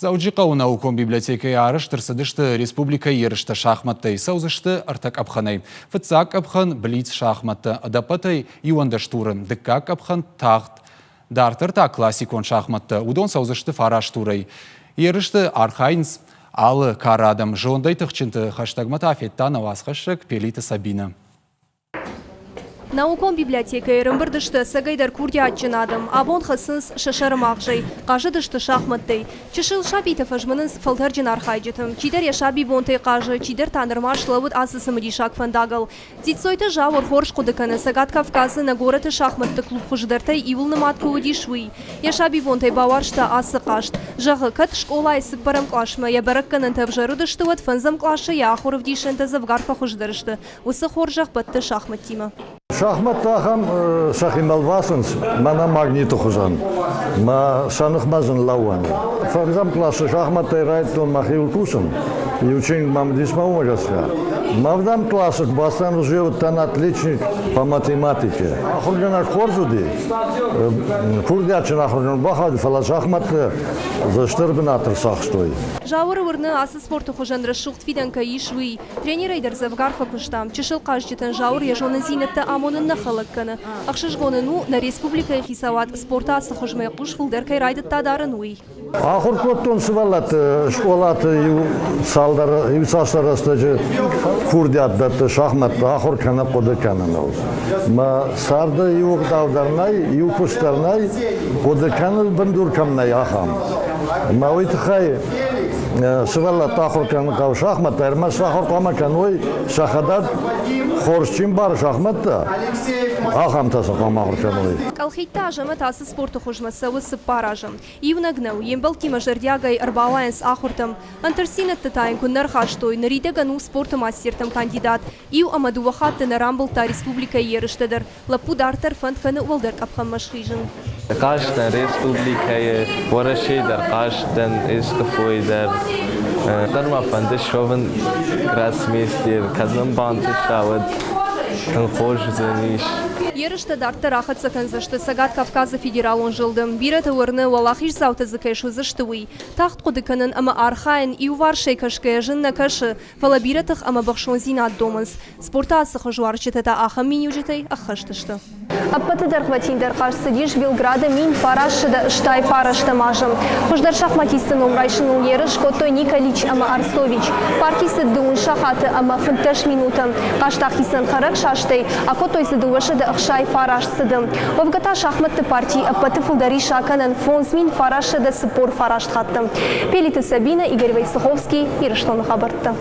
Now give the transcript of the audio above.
Зауджилау наукон библиотекой арыштырсыдышты республика ерышты шахматтай саузышты артак апханай. Фыцак апхан блиц шахматты адапатай юандаштуры. Дыккак апхан тахт. Дартырта классикон шахматты удон саузышты фараштурай. Ерышты архайнс алы карадам. Жондай тықчынты хаштагмата афеттан авасқашык пелиты Сабина. Наукон библиотека рымбырдышты сагайдар курдя атчынадым. Абон хасынс шашарым ақжай. Қажыдышты шахматтай. Чышыл шабитов ажмынынс фалтарджин архайджетым. Чидер я шаби бонтай қажы, чидер танырмаш лавыд асысымы дишак фандагал. Дитсойты жавыр хорш кудыканы сагат Кавказы на гораты шахматты клуб хуждартай ивылны матку удишвый. Я шаби бонтай баваршта асы қашт. Жағы кат школа айсып барам клашма. Я баракканын тавжарудышты вот фанзам клашы я ахуров дишенті завгарфа хуждарышты. Усы хоржақ бітті шахмат тима. Шахмат тахам шахимал васынс, мана магниту хужан, ма шанах мазан лауан. Фарзам классы шахмат играет он махил кусом, и ученик мам дисмау магаска. Мавдам классик бастан уже вот тан отличник по математике. Ахургана хорзуди, курдячен ахурган бахад фала шахмат за штырбинатор сахстой. Жауыры вырны асы спорту хужандры шухт фиданка ишвый. Тренер айдар завгарфа куштам. Чышыл каждетен жауыр ежоны зинетті амонын нахалыкканы. Ақшышгоныну на республика хисават спорта асы хужмай куш фулдеркай райдытта дарын уй. Ахур коттон сывалат школат ю салдар ю саштарастажы курдят датты шахмат ахур кана коды кананал. Ма сарды ю давдарнай ю пуштарнай коды канал бандуркамнай ахам. Ма уйтхай сывалат ахур кана кав шахмат эрмас ахур кама каной шахадат хоршчин бар шахматта ахам таса кама ахур каной. Калхитта ажамы тасы спорту хужмасы высы паражым. Ивнагнау ембалки мажардягай арбалайнс ахуртам. Антарсинат тытайын күннар хаштой, нариде гану спорты мастертам кандидат. Ив амаду вахатты на рамбалта республика ерыштыдыр. Лапу дартар фантканы уалдар капхан машхижын. Каждая республика ворашейдар, каждый искафойдар. Дарма фандыш шовен грасмейстер, казан банты шавад, танхож заниш. Ерышты дарты рахат саканзышты Сагат Кавказа федерал он жылдым. Бираты вырны валахиш зауты закайшу зыштывый. Тахт кудыканын ама архайын и уваршай кашкая жынна кашы. Фала биратых ама бахшон зинат домынс. Спорта асықы жуарчетата ахам минюджетай ахаштышты. Аппаты дархватиндар қарсыдиш Белграда мин фарашыда штай фарашты мажым. Хуждар шахматисты номрайшынын ерыш котой Николич ама Арстович. Паркисы дуын шахаты ама фынташ минутам. Каштахисын харак шаштай, а котой сыдувашы да шай фараш сыдым. Вовгата шахматты партии аппаты фулдари шаканын фонзмин фарашы да спор фараш хаттым. Пелиты Сабина, Игорь Войцеховский, Ирыштон хабарты.